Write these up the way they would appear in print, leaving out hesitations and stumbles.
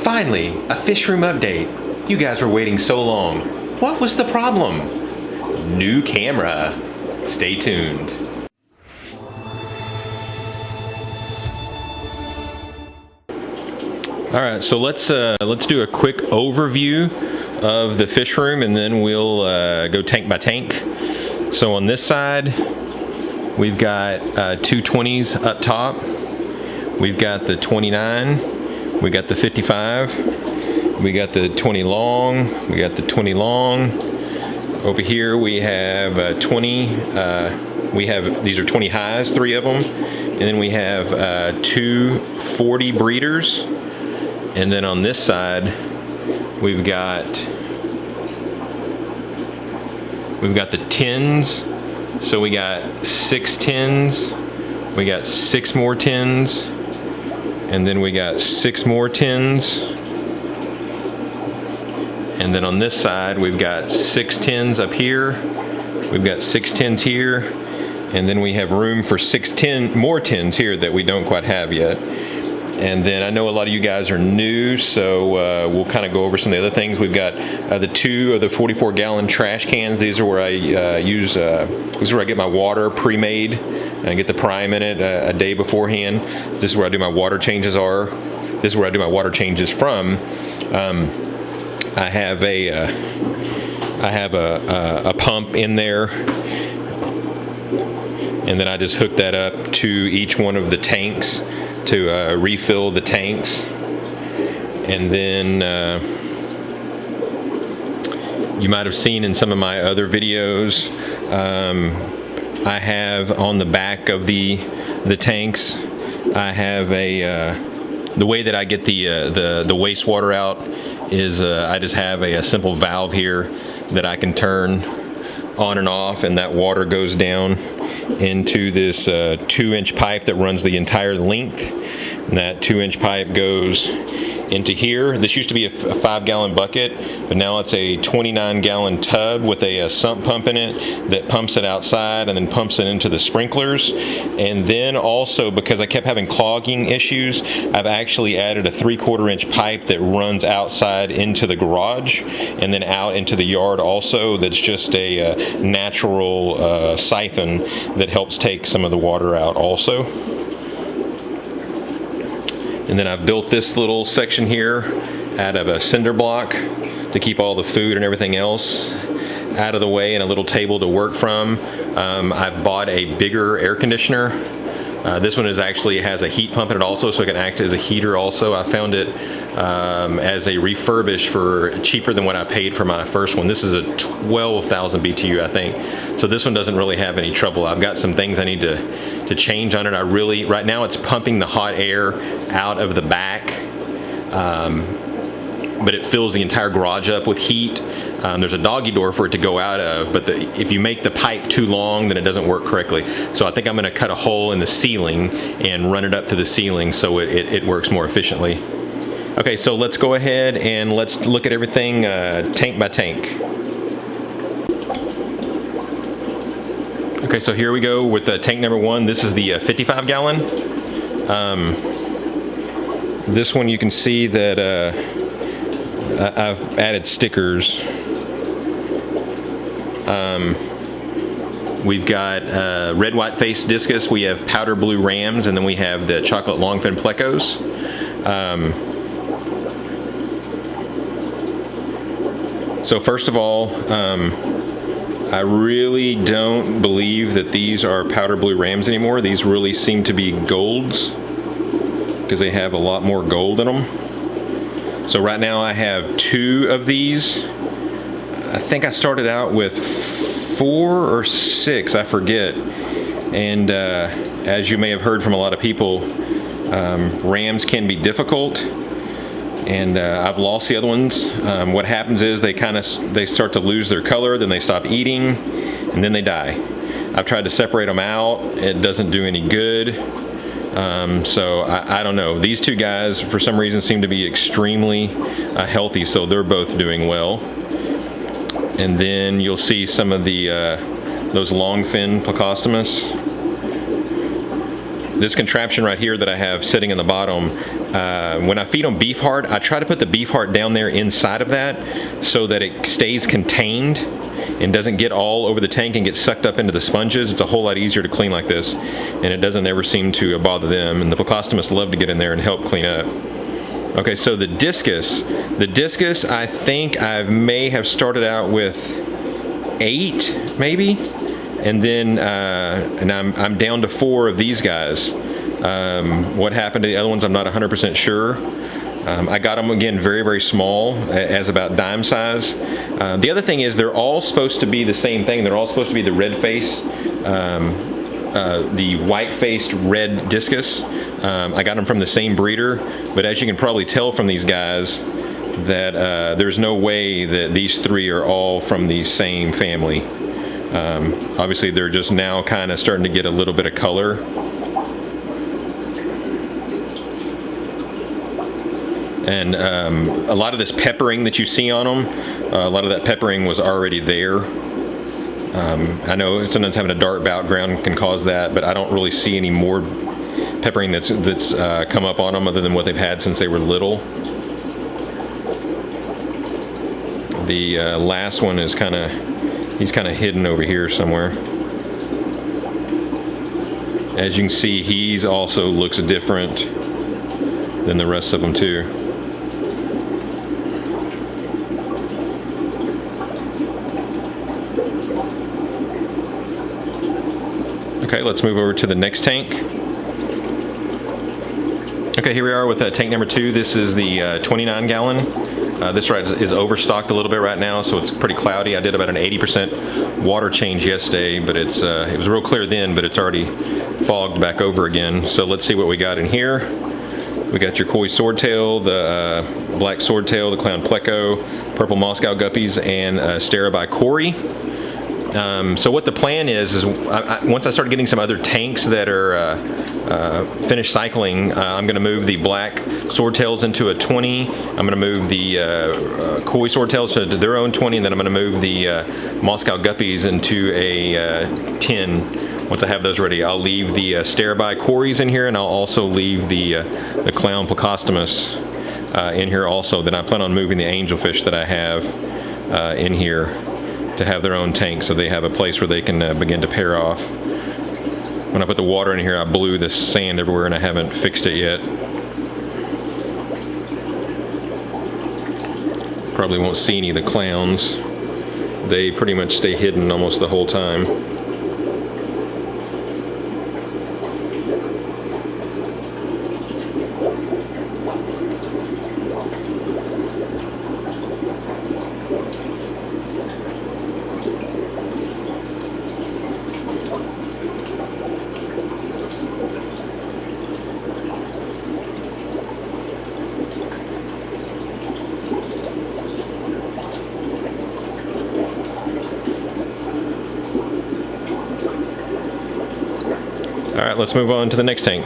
Finally, a Fishroom update. You guys were waiting so long. What was the problem? New camera. Stay tuned. All right, so let's do a quick overview of the Fishroom, and then we'll go tank by tank. So on this side, we've got 220s up top. We've got the 29. We got the 55. We got the 20 long. We got the 20 long. Over here we have 20. These are 20 highs, 3 of them, and then we have 2 40 breeders. And then on this side, we've got the 10s. So we got 6 10s. We got 6 more 10s. And then we got 6 more 10s. And then on this side, we've got 6 10s up here. We've got 6 10s here. And then we have room for 6 more 10s here that we don't quite have yet. And then I know a lot of you guys are new, so we'll kind of go over some of the other things. We've got the 2 of the 44-gallon trash cans. These are where I this is where I get my water pre-made and get the prime in it a day beforehand. This is where I do my water changes This is where I do my water changes from. I have a pump in there, and then I just hook that up to each one of the tanks to refill the tanks. And then you might have seen in some of my other videos, I have on the back of the tanks, I have the way that I get the wastewater out is I just have a simple valve here that I can turn on and off, and that water goes down into this 2-inch pipe that runs the entire length. And that 2-inch pipe goes into here. This used to be a 5-gallon bucket, but now it's a 29-gallon tub with a sump pump in it that pumps it outside and then pumps it into the sprinklers. And then also, because I kept having clogging issues, I've actually added a 3/4-inch pipe that runs outside into the garage and then out into the yard also. That's just a natural siphon that helps take some of the water out also. And then I've built this little section here out of a cinder block to keep all the food and everything else out of the way, and a little table to work from. I've bought a bigger air conditioner. This one actually has a heat pump in it also, so it can act as a heater also. I found it as a refurbish for cheaper than what I paid for my first one. This is a 12,000 BTU, I think. So this one doesn't really have any trouble. I've got some things I need to change on it. Right now it's pumping the hot air out of the back, but it fills the entire garage up with heat. There's a doggy door for it to go out of, but if you make the pipe too long, then it doesn't work correctly. So I think I'm going to cut a hole in the ceiling and run it up to the ceiling so it works more efficiently. Okay, so let's go ahead and let's look at everything tank by tank. Okay, so here we go with tank number 1. This is the 55-gallon. This one you can see that I've added stickers. We've got red white face discus, we have powder blue rams, and then we have the chocolate longfin plecos. So first of all, I really don't believe that these are powder blue rams anymore. These really seem to be golds because they have a lot more gold in them. So right now I have 2 of these. I think I started out with 4 or 6, I forget. And as you may have heard from a lot of people, rams can be difficult. And I've lost the other ones. What happens is they start to lose their color, then they stop eating, and then they die. I've tried to separate them out. It doesn't do any good. So I don't know. These 2 guys, for some reason, seem to be extremely healthy, so they're both doing well. And then you'll see some of the those longfin plecostomus. This contraption right here that I have sitting in the bottom when I feed them beef heart, I try to put the beef heart down there inside of that so that it stays contained and doesn't get all over the tank and get sucked up into the sponges. It's a whole lot easier to clean like this, and it doesn't ever seem to bother them, and the Plecostomus love to get in there and help clean up. Okay, so the discus, I think I may have started out with 8, maybe, and then and I'm down to 4 of these guys. What happened to the other ones, I'm not 100% sure. I got them again very, very small, as about dime size. The other thing is they're all supposed to be the same thing. They're all supposed to be the red face, the white-faced red discus. I got them from the same breeder, but as you can probably tell from these guys, that there's no way that these 3 are all from the same family. Obviously, they're just now kind of starting to get a little bit of color. And a lot of this peppering that you see on them, a lot of that peppering was already there. I know sometimes having a dark background can cause that, but I don't really see any more peppering that's come up on them other than what they've had since they were little. The last one is he's kind of hidden over here somewhere. As you can see, he's also looks different than the rest of them too. Okay, let's move over to the next tank. Okay, here we are with tank number 2. This is the 29 gallon. This right is overstocked a little bit right now, so it's pretty cloudy. I did about an 80% water change yesterday, but it was real clear then, but it's already fogged back over again. So let's see what we got in here. We got your Corys swordtail, the black swordtail, the clown Pleco, purple Moscow guppies, and Stera by Corey. So what the plan is once I start getting some other tanks that are finished cycling, I'm going to move the black swordtails into a 20. I'm going to move the Koi swordtails to their own 20, and then I'm going to move the Moscow guppies into a 10. Once I have those ready, I'll leave the Stera by Corys in here, and I'll also leave the clown Plecostomus in here also. Then I plan on moving the angelfish that I have in here to have their own tank, so they have a place where they can begin to pair off. When I put the water in here, I blew the sand everywhere and I haven't fixed it yet. Probably won't see any of the clowns. They pretty much stay hidden almost the whole time. Alright, let's move on to the next tank.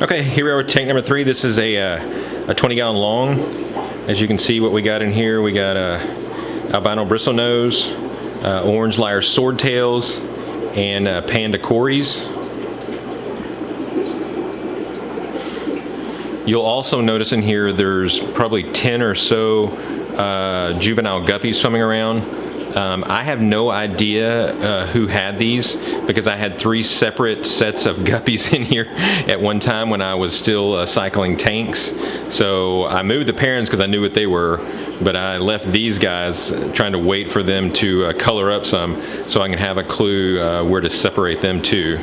Okay, here we are with tank number 3. This is a 20 gallon long. As you can see what we got in here, we got albino bristlenose, orange lyre swordtails, and panda Corys. You'll also notice in here there's probably 10 or so juvenile guppies swimming around. I have no idea who had these, because I had 3 separate sets of guppies in here at one time when I was still cycling tanks. So I moved the parents because I knew what they were, but I left these guys trying to wait for them to color up some so I can have a clue where to separate them to.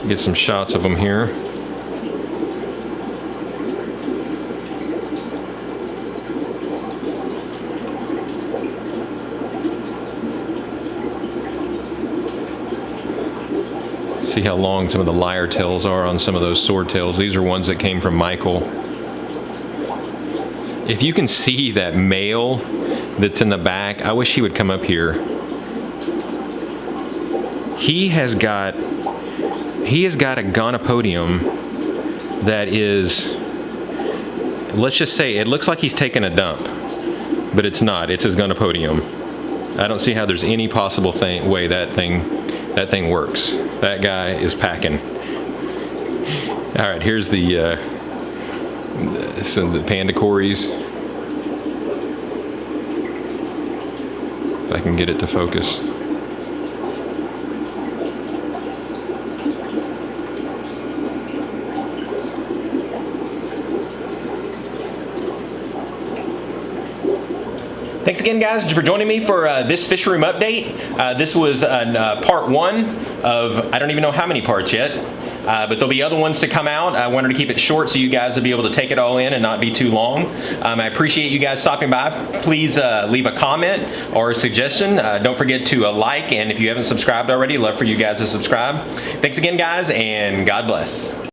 Get some shots of them here. See how long some of the lyre tails are on some of those swordtails. These are ones that came from Michael. If you can see that male that's in the back, I wish he would come up here. He has got a gonopodium that is, let's just say, it looks like he's taking a dump, but it's not. It's his gonopodium. I don't see how there's any possible way that thing works. That guy is packing. All right, here's the panda Corys. If I can get it to focus. Thanks again, guys, for joining me for this Fishroom update. This was part one of, I don't even know how many parts yet, but there'll be other ones to come out. I wanted to keep it short so you guys will be able to take it all in and not be too long. I appreciate you guys stopping by. Please leave a comment or a suggestion. Don't forget to like, and if you haven't subscribed already, love for you guys to subscribe. Thanks again, guys, and God bless.